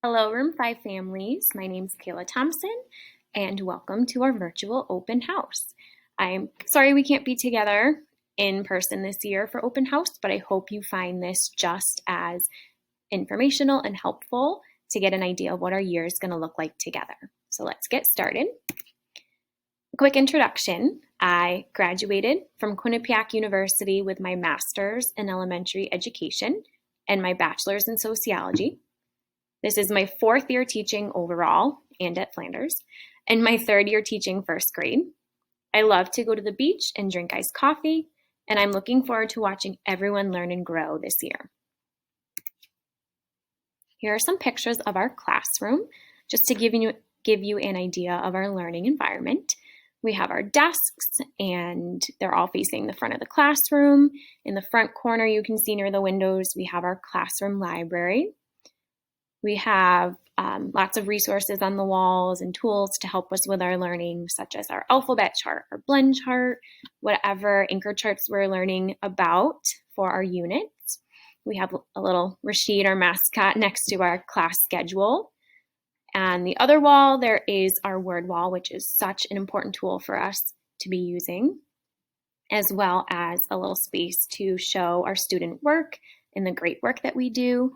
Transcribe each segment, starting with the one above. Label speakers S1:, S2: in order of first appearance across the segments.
S1: Hello, Room 5 families. My name is Kayla Thomson, and welcome to our virtual open house. I'm sorry we can't be together in person this year for open house, but I hope you find this just as informational and helpful to get an idea of what our year is going to look like together. So let's get started. A quick introduction. I graduated from Quinnipiac University with my master's in elementary education and my bachelor's in sociology. This is my fourth year teaching overall and at Flanders, and my third year teaching first grade. I love to go to the beach and drink iced coffee, and I'm looking forward to watching everyone learn and grow this year. Here are some pictures of our classroom, just to give you an idea of our learning environment. We have our desks, and they're all facing the front of the classroom. In the front corner, you can see near the windows, we have our classroom library. We have lots of resources on the walls and tools to help us with our learning, such as our alphabet chart, our blend chart, whatever anchor charts we're learning about for our units. We have a little Rashid, our mascot, next to our class schedule. And the other wall, there is our word wall, which is such an important tool for us to be using, as well as a little space to show our student work and the great work that we do.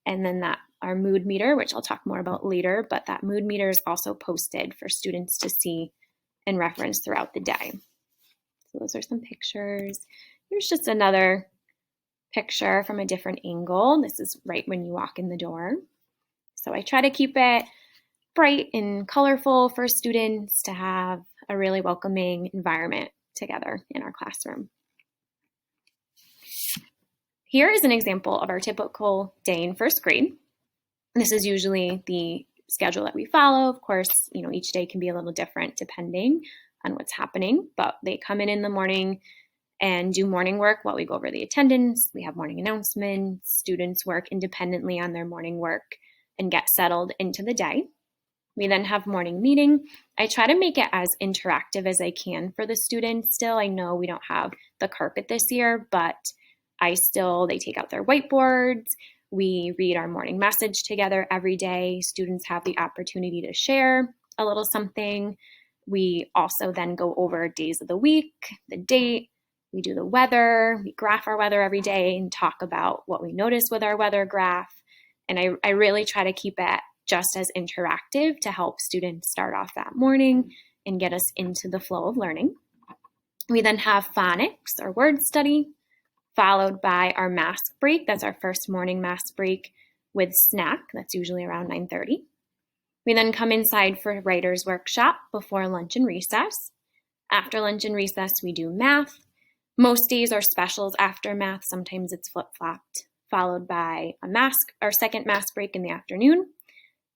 S1: And then our mood meter, which I'll talk more about later, but that mood meter is also posted for students to see and reference throughout the day. So those are some pictures. Here's just another picture from a different angle. This is right when you walk in the door. So I try to keep it bright and colorful for students to have a really welcoming environment together in our classroom. Here is an example of our typical day in first grade. This is usually the schedule that we follow. Of course, each day can be a little different depending on what's happening, but they come in the morning and do morning work while we go over the attendance. We have morning announcements. Students work independently on their morning work and get settled into the day. We then have morning meeting. I try to make it as interactive as I can for the students still. I know we don't have the carpet this year, but they take out their whiteboards. We read our morning message together every day. Students have the opportunity to share a little something. We also then go over days of the week, the date. We do the weather. We graph our weather every day and talk about what we notice with our weather graph. And I really try to keep it just as interactive to help students start off that morning and get us into the flow of learning. We then have phonics or word study, followed by our math break. That's our first morning math break with snack. That's usually around 9:30. We then come inside for writer's workshop before lunch and recess. After lunch and recess, we do math. Most days are specials after math. Sometimes it's flip-flopped, followed by our second math break in the afternoon,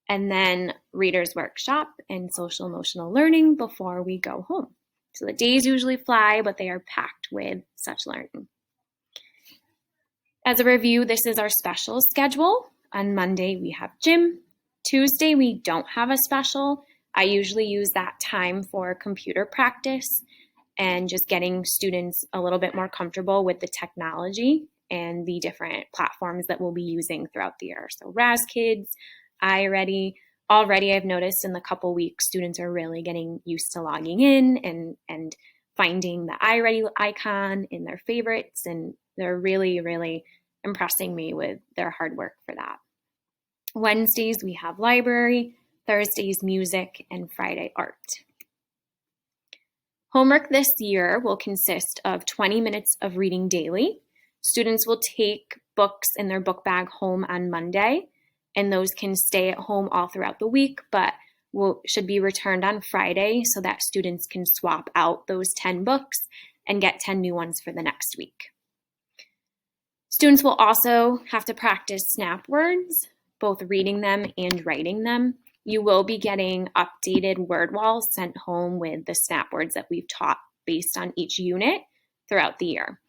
S1: and then reader's workshop and social emotional learning before we go home. So the days usually fly, but they are packed with such learning. As a review, this is our special schedule. On Monday, we have gym. Tuesday, we don't have a special. I usually use that time for computer practice and just getting students a little bit more comfortable with the technology and the different platforms that we'll be using throughout the year. So RazKids, iReady. Already I've noticed in the couple weeks, students are really getting used to logging in and finding the iReady icon in their favorites, and they're really, really impressing me with their hard work for that. Wednesdays, we have library, Thursdays, music, and Friday, art. Homework this year will consist of 20 minutes of reading daily. Students will take books in their book bag home on Monday, and those can stay at home all throughout the week, but should be returned on Friday so that students can swap out those 10 books and get 10 new ones for the next week. Students will also have to practice snap words, both reading them and writing them. You will be getting updated word walls sent home with the snap words that we've taught based on each unit throughout the year.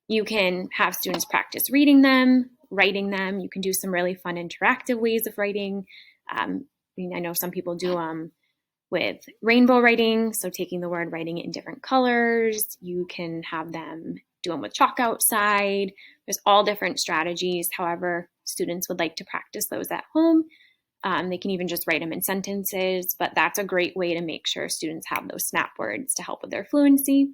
S1: You can have students practice reading them, writing them. You can do some really fun interactive ways of writing. I know some people do with rainbow writing, so taking the word, writing it in different colors. You can have them do them with chalk outside. There's all different strategies. However, students would like to practice those at home. They can even just write them in sentences, but that's a great way to make sure students have those snap words to help with their fluency.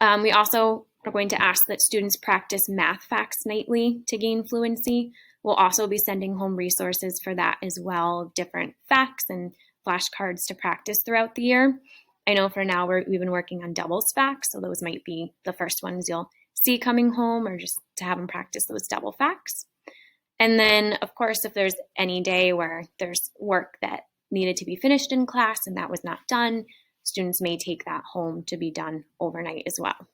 S1: We also are going to ask that students practice math facts nightly to gain fluency. We'll also be sending home resources for that as well, different facts and flashcards to practice throughout the year. I know for now we've been working on doubles facts, so those might be the first ones you'll see coming home, or just to have them practice those double facts. And then, of course, if there's any day where there's work that needed to be finished in class and that was not done, students may take that home to be done overnight as well.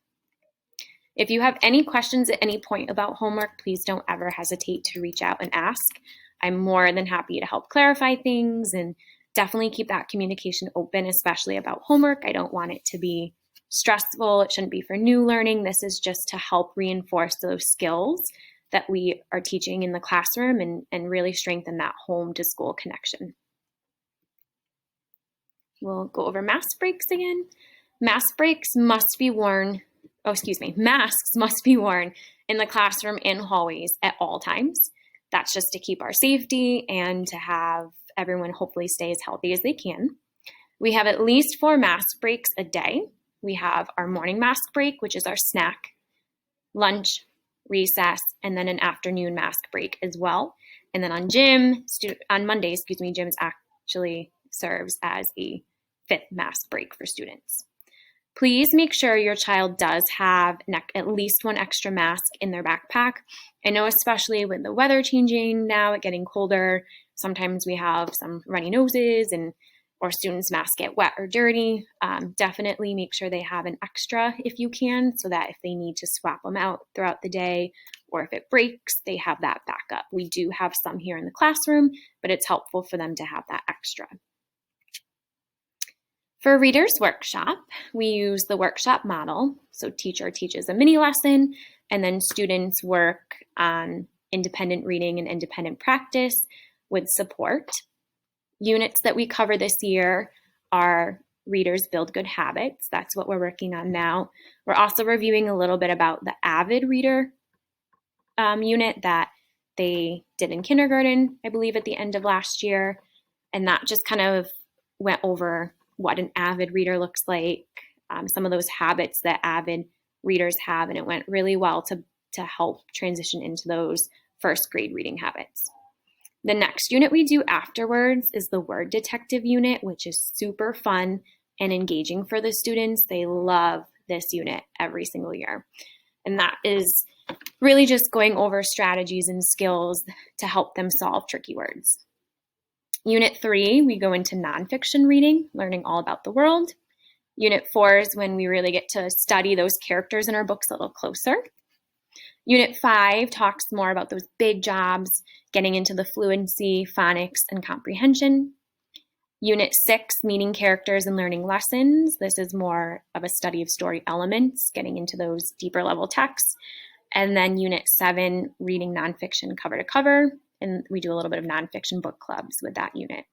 S1: If you have any questions at any point about homework, please don't ever hesitate to reach out and ask. I'm more than happy to help clarify things, and definitely keep that communication open, especially about homework. I don't want it to be stressful. It shouldn't be for new learning. This is just to help reinforce those skills that we are teaching in the classroom and really strengthen that home to school connection. We'll go over mask breaks again. Masks must be worn in the classroom and hallways at all times. That's just to keep our safety and to have everyone hopefully stay as healthy as they can. We have at least 4 mask breaks a day. We have our morning mask break, which is our snack, lunch, recess, and then an afternoon mask break as well. And then on Mondays, gym actually serves as a 5th mask break for students. Please make sure your child does have at least 1 extra mask in their backpack. I know especially with the weather changing now, it getting colder, sometimes we have some runny noses or students' masks get wet or dirty. Definitely make sure they have an extra if you can, so that if they need to swap them out throughout the day, or if it breaks, they have that backup. We do have some here in the classroom, but it's helpful for them to have that extra. For Reader's Workshop, we use the workshop model. So teacher teaches a mini lesson, and then students work on independent reading and independent practice with support. Units that we cover this year are Readers Build Good Habits. That's what we're working on now. We're also reviewing a little bit about the Avid Reader unit that they did in kindergarten, I believe, at the end of last year. And that just kind of went over what an avid reader looks like, some of those habits that avid readers have, and it went really well to help transition into those first grade reading habits. The next unit we do afterwards is the Word Detective unit, which is super fun and engaging for the students. They love this unit every single year. And that is really just going over strategies and skills to help them solve tricky words. Unit 3, we go into nonfiction reading, learning all about the world. Unit 4 is when we really get to study those characters in our books a little closer. Unit 5 talks more about those big jobs, getting into the fluency, phonics, and comprehension. Unit 6, meeting characters and learning lessons. This is more of a study of story elements, getting into those deeper level texts. And then Unit 7, reading nonfiction cover to cover. And we do a little bit of nonfiction book clubs with that unit.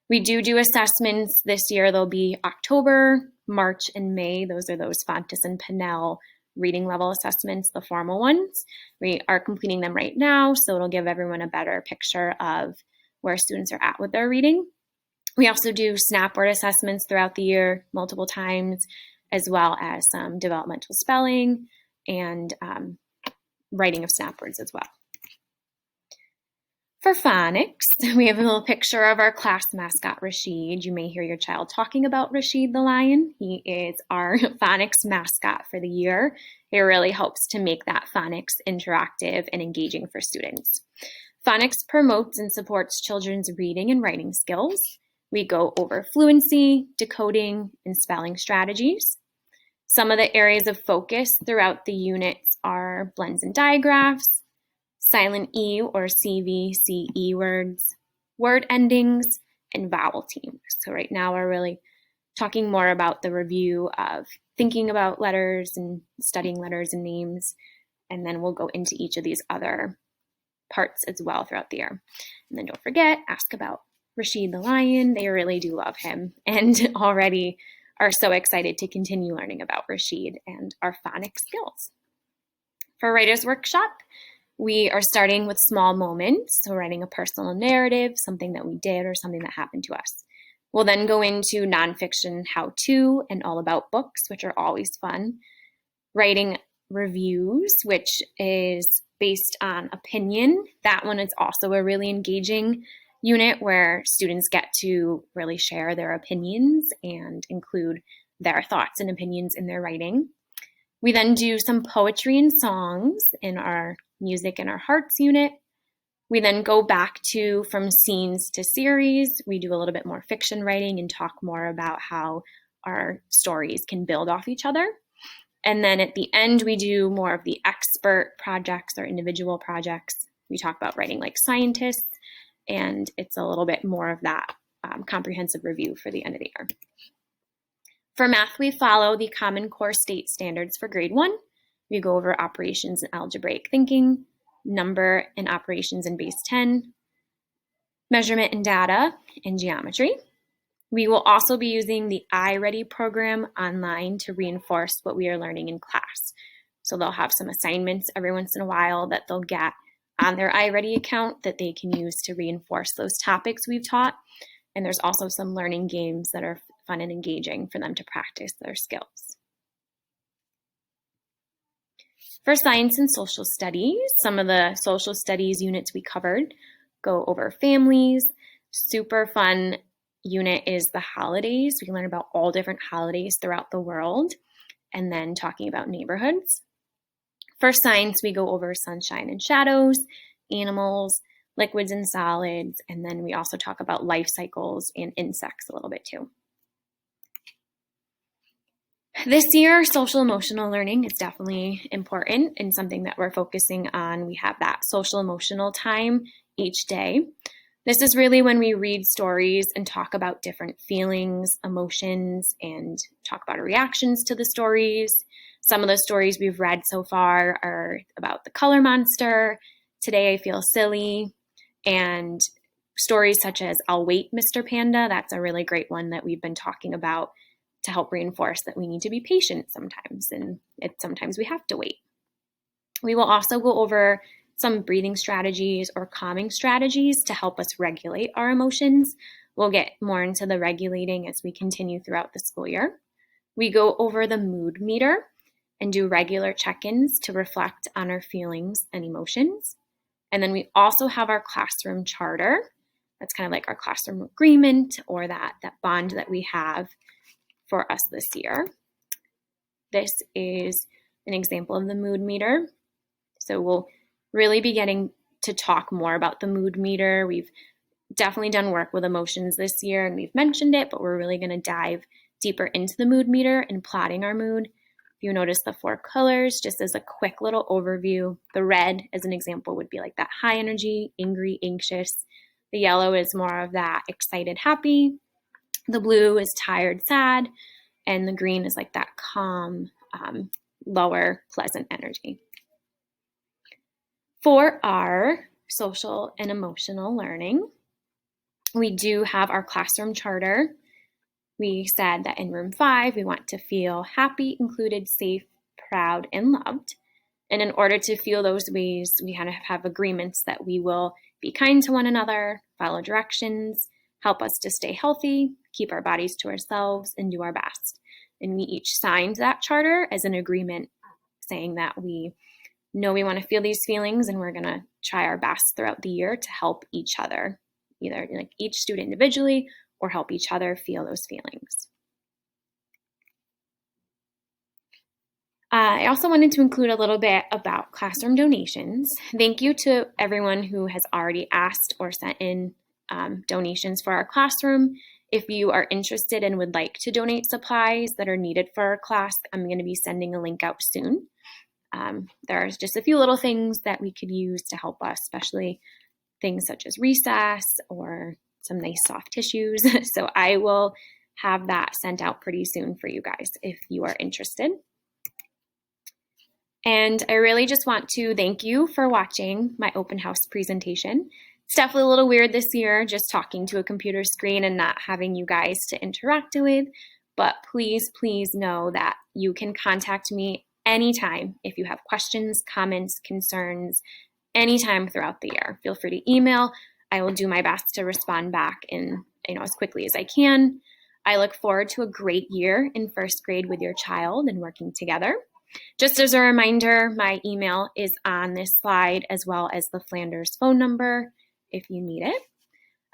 S1: We do assessments this year. They'll be October, March, and May. Those are those Fontes and Pinnell reading level assessments, the formal ones. We are completing them right now, so it'll give everyone a better picture of where students are at with their reading. We also do snap word assessments throughout the year multiple times, as well as some developmental spelling and writing of snap words as well. For phonics, we have a little picture of our class mascot, Rashid. You may hear your child talking about Rashid the lion. He is our phonics mascot for the year. It really helps to make that phonics interactive and engaging for students. Phonics promotes and supports children's reading and writing skills. We go over fluency, decoding, and spelling strategies. Some of the areas of focus throughout the units are blends and digraphs, silent E or CVCE words, word endings, and vowel teams. So right now we're really talking more about the review of thinking about letters and studying letters and names, and then we'll go into each of these other parts as well throughout the year. And then don't forget, ask about Rashid the lion. They really do love him and already are so excited to continue learning about Rashid and our phonics skills. For Writer's Workshop, We are starting with small moments, so writing a personal narrative, something that we did or something that happened to us. We'll then go into nonfiction how-to and all about books, which are always fun. Writing reviews, which is based on opinion. That one is also a really engaging unit where students get to really share their opinions and include their thoughts and opinions in their writing. We then do some poetry and songs in our music and our hearts unit. We then go back to from scenes to series. We do a little bit more fiction writing and talk more about how our stories can build off each other. And then at the end, we do more of the expert projects or individual projects. We talk about writing like scientists, and it's a little bit more of that comprehensive review for the end of the year. For math, we follow the Common Core State Standards for grade 1. We go over operations and algebraic thinking, number and operations in base 10, measurement and data, and geometry. We will also be using the iReady program online to reinforce what we are learning in class. So they'll have some assignments every once in a while that they'll get on their iReady account that they can use to reinforce those topics we've taught. And there's also some learning games that are fun and engaging for them to practice their skills. For science and social studies, some of the social studies units we covered go over families. Super fun unit is the holidays. We can learn about all different holidays throughout the world and then talking about neighborhoods. For science, we go over sunshine and shadows, animals, liquids and solids, and then we also talk about life cycles and insects a little bit too. This year, social emotional learning is definitely important and something that we're focusing on. We have that social emotional time each day. This is really when we read stories and talk about different feelings, emotions, and talk about our reactions to the stories. Some of the stories we've read so far are about the color monster, Today I Feel Silly, and stories such as I'll Wait, Mr. Panda. That's a really great one that we've been talking about to help reinforce that we need to be patient sometimes, and sometimes we have to wait. We will also go over some breathing strategies or calming strategies to help us regulate our emotions. We'll get more into the regulating as we continue throughout the school year. We go over the mood meter and do regular check-ins to reflect on our feelings and emotions. And then we also have our classroom charter. That's kind of like our classroom agreement or that bond that we have for us this year. This is an example of the mood meter. So we'll really be getting to talk more about the mood meter. We've definitely done work with emotions this year and we've mentioned it, but we're really going to dive deeper into the mood meter and plotting our mood. If you notice the 4 colors, just as a quick little overview, the red as an example would be like that high energy, angry, anxious. The yellow is more of that excited, happy. The blue is tired, sad, and the green is like that calm, lower, pleasant energy. For our social and emotional learning, we do have our classroom charter. We said that in room 5, we want to feel happy, included, safe, proud, and loved. And in order to feel those ways, we kind of have agreements that we will be kind to one another, follow directions, help us to stay healthy, keep our bodies to ourselves, and do our best. And we each signed that charter as an agreement saying that we know we want to feel these feelings and we're going to try our best throughout the year to help each other, either like each student individually or help each other feel those feelings. I also wanted to include a little bit about classroom donations. Thank you to everyone who has already asked or sent in donations for our classroom. If you are interested and would like to donate supplies that are needed for our class, I'm going to be sending a link out soon. There's just a few little things that we could use to help us, especially things such as recess or some nice soft tissues. So I will have that sent out pretty soon for you guys if you are interested. And I really just want to thank you for watching my open house presentation. It's definitely a little weird this year, just talking to a computer screen and not having you guys to interact with, but please know that you can contact me anytime if you have questions, comments, concerns, anytime throughout the year. Feel free to email. I will do my best to respond back in as quickly as I can. I look forward to a great year in first grade with your child and working together. Just as a reminder, my email is on this slide as well as the Flanders phone number if you need it.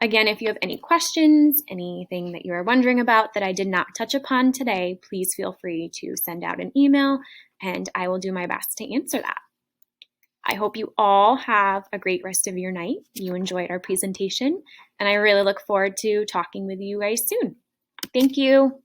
S1: Again, if you have any questions, anything that you are wondering about that I did not touch upon today, please feel free to send out an email and I will do my best to answer that. I hope you all have a great rest of your night. You enjoyed our presentation, and I really look forward to talking with you guys soon. Thank you.